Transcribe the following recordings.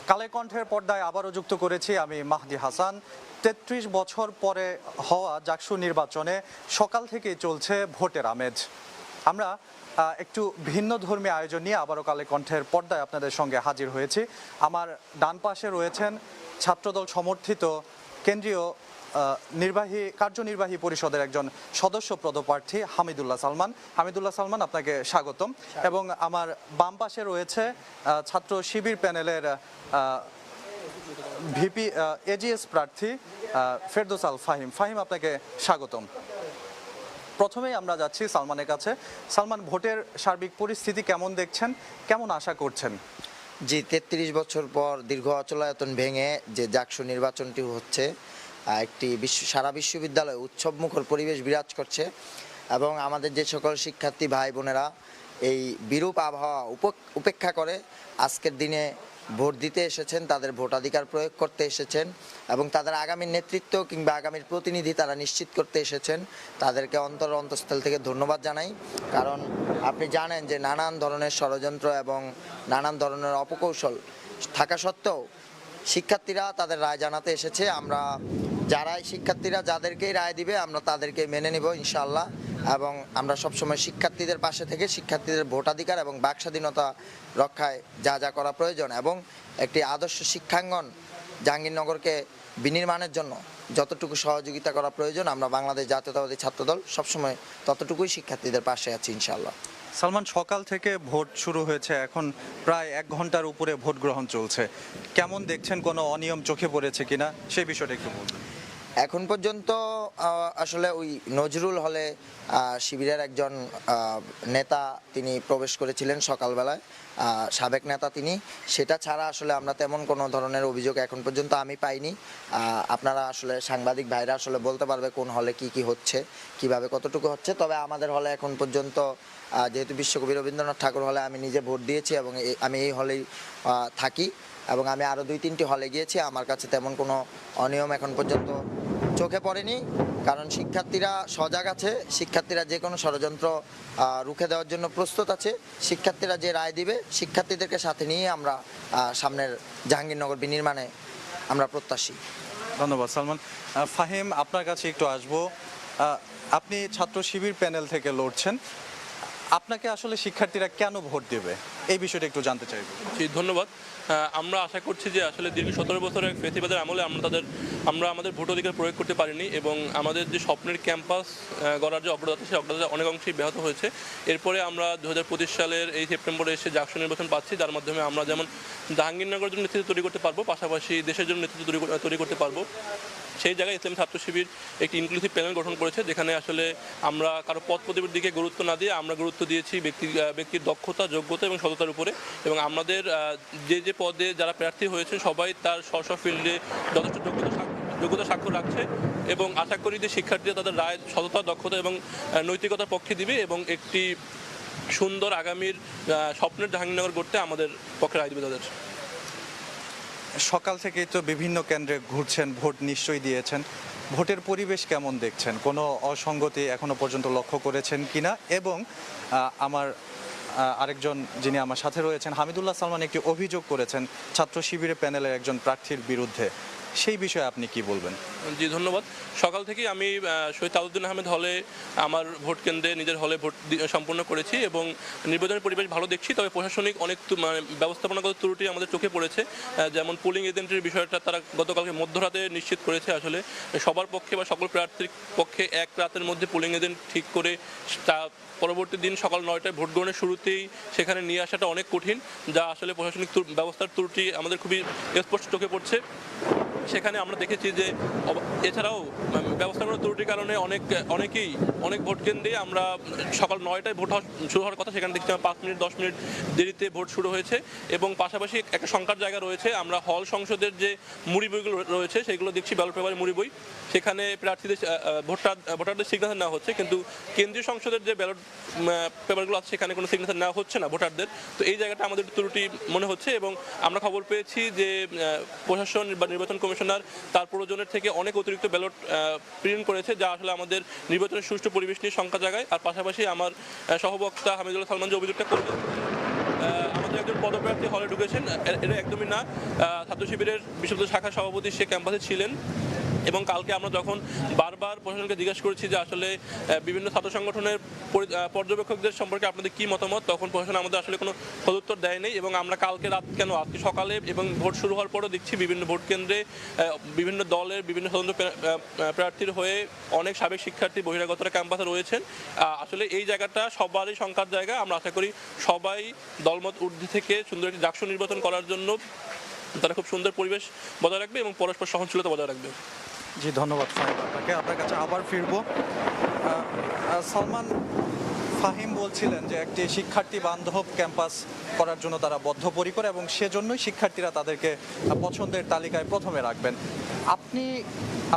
কালের কণ্ঠের পর্দায় আবারও যুক্ত করেছি আমি মাহদি হাসান। ৩৩ বছর পরে হওয়া জাকসু নির্বাচনে সকাল থেকেই চলছে ভোটের আমেজ। আমরা একটু ভিন্ন ধর্মী আয়োজন নিয়ে আবারও কালের কণ্ঠের পর্দায় আপনাদের সঙ্গে হাজির হয়েছি। আমার ডান পাশে রয়েছেন ছাত্রদল সমর্থিত কেন্দ্রীয় কার্যনির্বাহী পরিষদের একজন সদস্য পদপ্রার্থী হামিদুল্লাহ সালমান। হামিদুল্লাহ সালমান, আপনাকে স্বাগতম। এবং আমার বাম পাশে রয়েছে ছাত্র শিবির প্যানেলের ভিপি এজিএস প্রার্থী ফেরদৌস আল ফাহিম। ফাহিম, আপনাকে স্বাগতম। প্রথমেই আমরা যাচ্ছি সালমানের কাছে। সালমান, ভোটের সার্বিক পরিস্থিতি কেমন দেখছেন, কেমন আশা করছেন? জি, ৩৩ বছর পর দীর্ঘ অচলায়তন ভেঙে যে জাকসু নির্বাচনটি হচ্ছে, একটি সারা বিশ্ববিদ্যালয়ে উৎসবমুখর পরিবেশ বিরাজ করছে এবং আমাদের যে সকল শিক্ষার্থী ভাই বোনেরা এই বিরূপ আবহাওয়া উপেক্ষা করে আজকের দিনে ভোট দিতে এসেছেন, তাদের ভোটাধিকার প্রয়োগ করতে এসেছেন এবং তাদের আগামীর নেতৃত্ব কিংবা আগামীর প্রতিনিধি তারা নিশ্চিত করতে এসেছেন, তাদেরকে অন্তঃস্থল থেকে ধন্যবাদ জানাই। কারণ আপনি জানেন যে নানান ধরনের ষড়যন্ত্র এবং নানান ধরনের অপকৌশল থাকা সত্ত্বেও শিক্ষার্থীরা তাদের রায় জানাতে এসেছে। শিক্ষার্থীরা যাদেরকেই রায় দিবে আমরা তাদেরকে মেনে নিব ইনশাআল্লাহ, এবং আমরা সবসময় শিক্ষার্থীদের পাশে থেকে শিক্ষার্থীদের ভোটাধিকার এবং বাকস্বাধীনতা রক্ষায় যা যা করা প্রয়োজন এবং একটি আদর্শ শিক্ষাঙ্গন জাহাঙ্গীরনগরকে বিনির্মাণের জন্য যতটুকু সহযোগিতা করা প্রয়োজন আমরা বাংলাদেশ জাতীয়তাবাদী ছাত্রদল সবসময় ততটুকুই শিক্ষার্থীদের পাশে আছি ইনশাআল্লাহ। সালমান, সকাল থেকে ভোট শুরু হয়েছে, এখন প্রায় 1 ঘন্টার উপরে ভোট গ্রহণ চলছে। কেমন দেখছেন, কোনো অনিয়ম চোখে পড়েছে কিনা সেই বিষয়টা একটু বলবেন। এখন পর্যন্ত আসলে ওই নজরুল হলে শিবিরের একজন নেতা তিনি প্রবেশ করেছিলেন সকালবেলায়, সাবেক নেতা তিনি। সেটা ছাড়া আসলে আমরা তেমন কোনো ধরনের অভিযোগ এখন পর্যন্ত আমি পাইনি। আপনারা আসলে সাংবাদিক ভাইরা আসলে বলতে পারবে কোন হলে কি হচ্ছে, কিভাবে কতটুকু হচ্ছে। তবে আমাদের হলে এখন পর্যন্ত যেহেতু বিশ্বকবি রবীন্দ্রনাথ ঠাকুর হলে আমি নিজে ভোট দিয়েছি এবং আমি এই হলেই থাকি এবং আমি আরও 2-3টি হলে গিয়েছি। আমার কাছে তেমন কোনো অনিয়ম এখন পর্যন্ত চোখে পড়েনি, কারণ শিক্ষার্থীরা সজাগ আছে, শিক্ষার্থীরা যে কোনো ষড়যন্ত্র রুখে দেওয়ার জন্য প্রস্তুত আছে। শিক্ষার্থীরা যে রায় দিবে শিক্ষার্থীদেরকে সাথে নিয়ে আমরা সামনের জাহাঙ্গীরনগর বিনির্মাণে আমরা প্রত্যাশী। ধন্যবাদ সালমান। ফাহিম, আপনার কাছে একটু আসবো। আপনি ছাত্র শিবির প্যানেল থেকে লড়ছেন, আপনাকে আসলে শিক্ষার্থীরা কেন ভোট দেবে এই বিষয়টা একটু জানতে চাইব। জি, ধন্যবাদ। আমরা আশা করছি যে আসলে দীর্ঘ 17 বছরের ফেসিবাদের আমলে আমরা আমাদের ভোট অধিকার প্রয়োগ করতে পারিনি এবং আমাদের যে স্বপ্নের ক্যাম্পাস গড়ার যে অগ্রযাত্রা সেই অগ্রযাত্রা অনেক অংশেই ব্যাহত হয়েছে। এরপরে আমরা 2025 সালের এই সেপ্টেম্বরে এসে জাকসু নির্বাচন পাচ্ছি, যার মাধ্যমে আমরা যেমন জাহাঙ্গীরনগরের জন্য নেতৃত্ব তৈরি করতে পারবো, পাশাপাশি দেশের জন্য নেতৃত্ব তৈরি করতে পারবো। সেই জায়গায় ইসলামী ছাত্র শিবির একটি ইনক্লুসিভ প্যানেল গঠন করেছে, যেখানে আসলে আমরা কারো পদ পদবীর দিকে গুরুত্ব না দিয়ে আমরা গুরুত্ব দিয়েছি ব্যক্তির দক্ষতা, যোগ্যতা এবং সততার উপরে। এবং আমাদের যে পদে যারা প্রার্থী হয়েছে সবাই তার স্ব ফিল্ডে যথেষ্ট যোগ্যতা স্বাক্ষর রাখছে এবং আশা করি যে শিক্ষার্থীরা তাদের রায় সততা, দক্ষতা এবং নৈতিকতার পক্ষে দিবে এবং একটি সুন্দর আগামীর স্বপ্নের জাহাঙ্গীরনগর গড়তে আমাদের পক্ষে রায় দেবে তাদের। সকাল থেকেই তো বিভিন্ন কেন্দ্রে ঘুরছেন, ভোট নিশ্চয়ই দিয়েছেন। ভোটের পরিবেশ কেমন দেখছেন, কোনো অসঙ্গতি এখনো পর্যন্ত লক্ষ্য করেছেন কিনা? এবং আমার আরেকজন যিনি আমার সাথে রয়েছেন হামিদুল্লাহ সালমান একটি অভিযোগ করেছেন ছাত্র শিবিরের প্যানেলের একজন প্রার্থীর বিরুদ্ধে, সেই বিষয়ে আপনি কি বলবেন? জি, ধন্যবাদ। সকাল থেকেই আমি শহীদ তাজউদ্দিন আহমেদ হলে আমার ভোট কেন্দ্রে নিজের হলে ভোট সম্পন্ন করেছি এবং নির্বাচনের পরিবেশ ভালো দেখছি। তবে প্রশাসনিক অনেক ব্যবস্থাপনাগত ত্রুটি আমাদের চোখে পড়েছে, যেমন পোলিং এজেন্টের বিষয়টা তারা গতকালকে মধ্যরাতে নিশ্চিত করেছে। আসলে সবার পক্ষে বা সকল প্রার্থীর পক্ষে এক রাতের মধ্যে পোলিং এজেন্ট ঠিক করে তা পরবর্তী দিন সকাল 9টায় ভোট গ্রহণের শুরুতেই সেখানে নিয়ে আসাটা অনেক কঠিন, যা আসলে প্রশাসনিক ব্যবস্থার ত্রুটি আমাদের খুবই স্পষ্ট চোখে পড়ছে। সেখানে আমরা দেখেছি যে এছাড়াও ব্যবস্থাপনার ত্রুটির কারণে অনেক ভোট কেন্দ্রে আমরা সকাল 9টায় ভোট শুরু হওয়ার কথা, সেখানে দেখছি 5 মিনিট 10 মিনিট দেরিতে ভোট শুরু হয়েছে। এবং পাশাপাশি একটা শঙ্কার জায়গা রয়েছে, আমরা হল সংসদের যে মুড়ি বইগুলো রয়েছে সেগুলো দেখছি ব্যালট পেপারের মুড়ি বই, সেখানে প্রার্থীদের ভোটারদের সিগনেচার নেওয়া হচ্ছে, কিন্তু কেন্দ্রীয় সংসদের যে ব্যালট পেপারগুলো আছে সেখানে কোনো সিগনেচার নেওয়া হচ্ছে না ভোটারদের। তো এই জায়গাটা আমাদের ত্রুটি মনে হচ্ছে এবং আমরা খবর পেয়েছি যে প্রশাসন বা নির্বাচন কমিশনার তার প্রয়োজনের থেকে অনেক অতিরিক্ত ব্যালট প্রিন্ট করেছে, যা আসলে আমাদের নির্বাচনের সুষ্ঠু পরিবেশ নিয়ে শঙ্কা জাগায়। আর পাশাপাশি আমার সহবক্তা হামিদুল্লাহ সালমান যে অভিযোগটা করলেন, আমাদের একজন পদপ্রার্থী হলে ঢুকেছেন, এটা একদমই না। ছাত্র শিবিরের বিশ্ববিদ্যালয় শাখা সভাপতি সে ক্যাম্পাসে ছিলেন এবং কালকে আমরা যখন বারবার প্রশাসনকে জিজ্ঞাসা করেছি যে আসলে বিভিন্ন ছাত্র সংগঠনের পর্যবেক্ষকদের সম্পর্কে আপনাদের কি মতামত, তখন প্রশাসন আমাদের আসলে কোনো সদুত্তর দেয়নি। এবং আমরা কালকে রাত কেন আজকে সকালে এবং ভোট শুরু হওয়ার পরও দেখছি বিভিন্ন ভোট কেন্দ্রে বিভিন্ন দলের বিভিন্ন স্বতন্ত্র প্রার্থীর হয়ে অনেক সাবেক শিক্ষার্থী বহিরাগতরা ক্যাম্পাসে রয়েছেন। আসলে এই জায়গাটা সবারই শঙ্কার জায়গা। আমরা আশা করি সবাই দলমত ঊর্ধ্বে থেকে সুন্দর একটি ডাকসু নির্বাচন করার জন্য তারা খুব সুন্দর পরিবেশ বজায় রাখবে এবং পরস্পর সহনশীলতা বজায় রাখবে। জি, ধন্যবাদ ফাহিম আপনাকে। আপনার কাছে আবার ফিরবো। সালমান, ফাহিম বলছিলেন যে একটি শিক্ষার্থী বান্ধব ক্যাম্পাস করার জন্য তারা বদ্ধপরিকর এবং সেজন্যই শিক্ষার্থীরা তাদেরকে পছন্দের তালিকায় প্রথমে রাখবেন।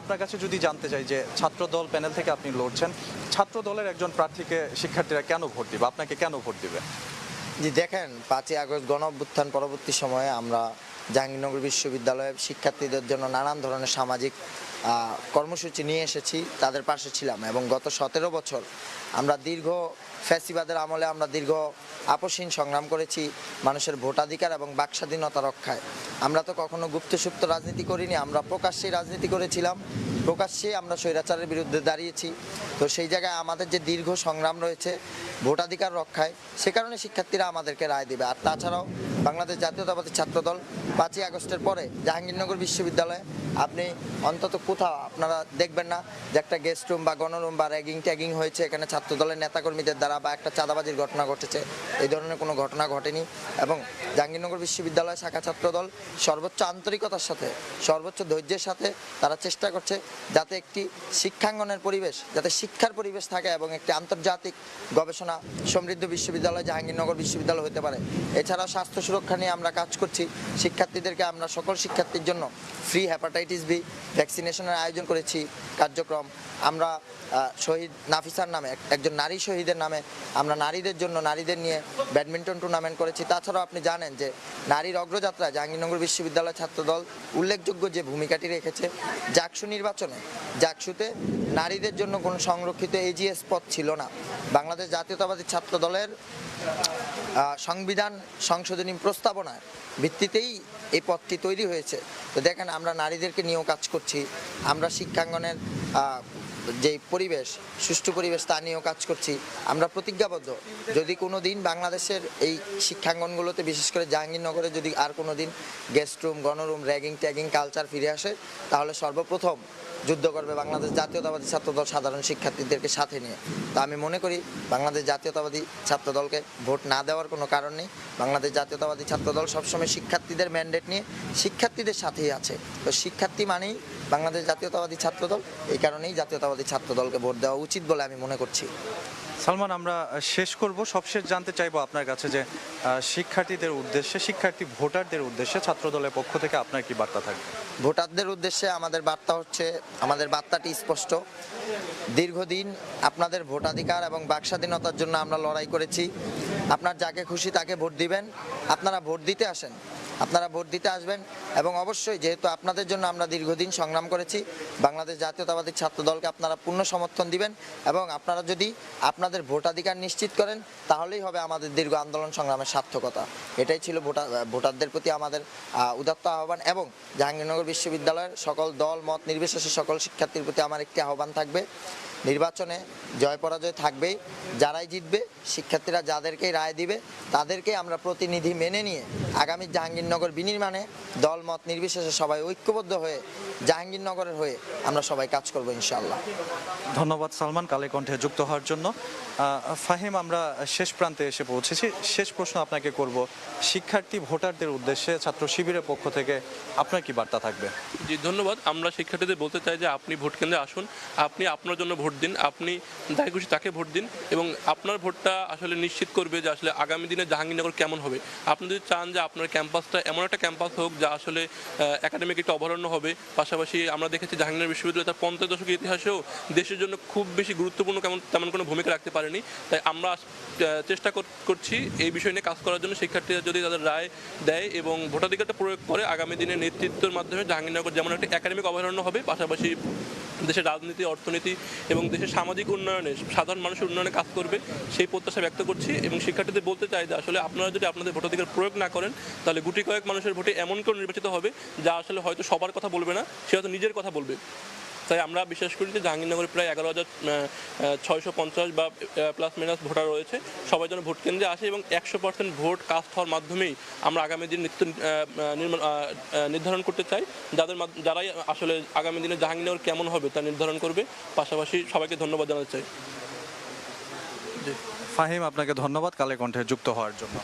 আপনার কাছে যদি জানতে চাই যে ছাত্রদল প্যানেল থেকে আপনি লড়ছেন, ছাত্রদলের একজন প্রার্থীকে শিক্ষার্থীরা কেন ভোট দিবে, আপনাকে কেন ভোট দিবে? জি দেখেন, 5ই আগস্ট গণ অভ্যুত্থান পরবর্তী সময়ে আমরা জাহাঙ্গীরনগর বিশ্ববিদ্যালয়ের শিক্ষার্থীদের জন্য নানান ধরনের সামাজিক কর্মসূচি নিয়ে এসেছি, তাদের পাশে ছিলাম। এবং গত 17 বছর আমরা দীর্ঘ ফ্যাসিবাদের আমলে আমরা দীর্ঘ আপসহীন সংগ্রাম করেছি মানুষের ভোটাধিকার এবং বাকস্বাধীনতা রক্ষায়। আমরা তো কখনো গুপ্তসুপ্ত রাজনীতি করিনি, আমরা প্রকাশ্যেই রাজনীতি করেছিলাম, প্রকাশ্যে আমরা স্বৈরাচারের বিরুদ্ধে দাঁড়িয়েছি। তো সেই জায়গায় আমাদের যে দীর্ঘ সংগ্রাম রয়েছে ভোটাধিকার রক্ষায়, সে কারণে শিক্ষার্থীরা আমাদেরকে রায় দেবে। আর তাছাড়াও বাংলাদেশ জাতীয়তাবাদী ছাত্রদল 5ই আগস্টের পরে জাহাঙ্গীরনগর বিশ্ববিদ্যালয়ে আপনি অন্তত কোথাও আপনারা দেখবেন না যে একটা গেস্ট রুম বা গণরুম বা র্যাগিং ট্যাগিং হয়েছে, এখানে ছাত্রদলের নেতাকর্মীদের দ্বারা বা একটা চাঁদাবাজির ঘটনা ঘটেছে, এই ধরনের কোনো ঘটনা ঘটেনি। এবং জাহাঙ্গীরনগর বিশ্ববিদ্যালয় শাখা ছাত্রদল সর্বোচ্চ আন্তরিকতার সাথে সর্বোচ্চ ধৈর্যের সাথে তারা চেষ্টা করছে যাতে একটি শিক্ষাঙ্গনের পরিবেশ, যাতে শিক্ষার পরিবেশ থাকে এবং একটি আন্তর্জাতিক গবেষণা সমৃদ্ধ বিশ্ববিদ্যালয় জাহাঙ্গীরনগর বিশ্ববিদ্যালয় হতে পারে। এছাড়াও স্বাস্থ্য সুরক্ষা নিয়ে আমরা কাজ করছি। শিক্ষার্থীদেরকে আমরা সকল শিক্ষার্থীর জন্য ফ্রি হেপাটাইটিস বি ভ্যাকসিনেশনের আয়োজন করেছি কার্যক্রম। আমরা শহীদ নাফিসার নামে একজন নারী শহীদের নামে আমরা নারীদের জন্য নারীদের নিয়ে ব্যাডমিন্টন টুর্নামেন্ট করেছি। তাছাড়াও আপনি জানেন যে নারীর অগ্রযাত্রা জাহাঙ্গীরনগর বিশ্ববিদ্যালয় ছাত্রদল উল্লেখযোগ্য যে ভূমিকাটি রেখেছে। জাকসু নির্বাচনে জাকসুতে নারীদের জন্য কোনো সংরক্ষিত এজিএস পদ ছিল না। বাংলাদেশ জাতীয়তাবাদী ছাত্রদলের সংবিধান সংশোধনী প্রস্তাবনায় ভিত্তিতেই এই পদটি তৈরি হয়েছে। তো দেখেন, আমরা নারীদেরকে নিয়েও কাজ করছি, আমরা শিক্ষাঙ্গনের যে পরিবেশ সুষ্ঠু পরিবেশ তা নিয়েও কাজ করছি। আমরা প্রতিজ্ঞাবদ্ধ, যদি কোনো দিন বাংলাদেশের এই শিক্ষাঙ্গনগুলোতে বিশেষ করে জাহাঙ্গীরনগরে যদি আর কোনো দিন গেস্ট রুম গণরুম র্যাগিং ট্যাগিং কালচার ফিরে আসে, তাহলে সর্বপ্রথম যুদ্ধ করবে বাংলাদেশ জাতীয়তাবাদী ছাত্রদল সাধারণ শিক্ষার্থীদেরকে সাথে নিয়ে। তো আমি মনে করি বাংলাদেশ জাতীয়তাবাদী ছাত্রদলকে ভোট না দেওয়ার কোনো কারণ নেই। বাংলাদেশ জাতীয়তাবাদী ছাত্রদল সবসময় শিক্ষার্থীদের ম্যান্ডেট নিয়ে শিক্ষার্থীদের সাথেই আছে। তো শিক্ষার্থী মানেই বাংলাদেশ জাতীয়তাবাদী ছাত্রদল, এই কারণেই জাতীয়তাবাদী ছাত্রদলকে ভোট দেওয়া উচিত বলে আমি মনে করছি। সালমান, আমরা শেষ করব, সবশেষ জানতে চাইবো আপনার কাছে যে শিক্ষার্থীদের উদ্দেশ্যে, শিক্ষার্থী ভোটারদের উদ্দেশ্যে ছাত্রদলের পক্ষ থেকে আপনার কি বার্তা থাকবে? ভোটারদের উদ্দেশ্যে আমাদের বার্তা হচ্ছে, আমাদের বার্তাটি স্পষ্ট। দীর্ঘদিন আপনাদের ভোটাধিকার এবং বাকস্বাধীনতার জন্য আমরা লড়াই করেছি। আপনার যাকে খুশি তাকে ভোট দিবেন, আপনারা ভোট দিতে আসেন, আপনারা ভোট দিতে আসবেন। এবং অবশ্যই যেহেতু আপনাদের জন্য আমরা দীর্ঘদিন সংগ্রাম করেছি, বাংলাদেশ জাতীয়তাবাদী ছাত্রদলকে আপনারা পূর্ণ সমর্থন দিবেন। এবং আপনারা যদি আপনাদের ভোটাধিকার নিশ্চিত করেন, তাহলেই হবে আমাদের দীর্ঘ আন্দোলন সংগ্রামের সার্থকতা। এটাই ছিল ভোটারদের প্রতি আমাদের উদাত্ত আহ্বান। এবং জাহাঙ্গীরনগর বিশ্ববিদ্যালয়ের সকল দল মত নির্বিশেষে সকল শিক্ষার্থীর প্রতি আমার একটি আহ্বান থাকবে, নির্বাচনে জয় পরাজয় থাকবেই, যারাই জিতবে শিক্ষার্থীরা যাদেরকেই রায় দিবে তাদেরকেই আমরা প্রতিনিধি মেনে নিয়ে আগামী জাহাঙ্গীরনগর বিনির্মাণে দল মত নির্বিশেষে সবাই ঐক্যবদ্ধ হয়ে জাহাঙ্গীরনগরের হয়ে আমরা সবাই কাজ করব ইনশাআল্লাহ। ধন্যবাদ সালমান কালের কণ্ঠে যুক্ত হওয়ার জন্য। ফাহিম, আমরা শেষ প্রান্তে এসে পৌঁছেছি। শেষ প্রশ্ন আপনাকে করব, শিক্ষার্থী ভোটারদের উদ্দেশ্যে ছাত্র শিবিরের পক্ষ থেকে আপনার কি বার্তা থাকবে? জি ধন্যবাদ। আমরা শিক্ষার্থীদের বলতে চাই যে আপনি ভোট কেন্দ্রে আসুন, আপনি আপনার জন্য ভোট দিন, আপনি যাকে খুশি তাকে ভোট দিন এবং আপনার ভোটটা আসলে নিশ্চিত করবে যে আসলে আগামী দিনে জাহাঙ্গীরনগর কেমন হবে। আপনি যদি চান যে আপনার ক্যাম্পাসটা এমন একটা ক্যাম্পাস হোক যা আসলে একাডেমিক একটা অভয়ারণ্য হবে, পাশাপাশি আমরা দেখেছি জাহাঙ্গীরনগর বিশ্ববিদ্যালয় তার 50 দশকের ইতিহাসেও দেশের জন্য খুব বেশি গুরুত্বপূর্ণ তেমন কোনো ভূমিকা রাখতে পারেনি। তাই আমরা চেষ্টা করছি এই বিষয় নিয়ে কাজ করার জন্য। শিক্ষার্থীরা যদি তাদের রায় দেয় এবং ভোটাধিকারটা প্রয়োগ করে, আগামী দিনে নেতৃত্বের মাধ্যমে জাহাঙ্গীরনগর যেমন একটা একাডেমিক অভয়ারণ্য হবে, পাশাপাশি দেশের রাজনীতি অর্থনীতি এবং এবং দেশের সামাজিক উন্নয়নে, সাধারণ মানুষের উন্নয়নে কাজ করবে সেই প্রত্যাশা ব্যক্ত করছি। এবং শিক্ষার্থীদের বলতে চাই যে আসলে আপনারা যদি আপনাদের ভোটাধিকার প্রয়োগ না করেন তাহলে গুটি কয়েক মানুষের ভোটে এমন কেউ নির্বাচিত হবে যা আসলে হয়তো সবার কথা বলবে না, সে হয়তো নিজের কথা বলবে। তাই আমরা বিশ্বাস করি যে জাহাঙ্গীরনগরে প্রায় 11,650 বা প্লাস মাইনাস ভোটার রয়েছে, সবাই যেন ভোট কেন্দ্রে আসে এবং 100% ভোট কাস্ট হওয়ার মাধ্যমেই আমরা আগামী দিন নির্ধারণ করতে চাই, যারাই আসলে আগামী দিনে জাহাঙ্গীরনগর কেমন হবে তা নির্ধারণ করবে। পাশাপাশি সবাইকে ধন্যবাদ জানাতে চাই। ফাহিম, আপনাকে ধন্যবাদ কালের কণ্ঠে যুক্ত হওয়ার জন্য।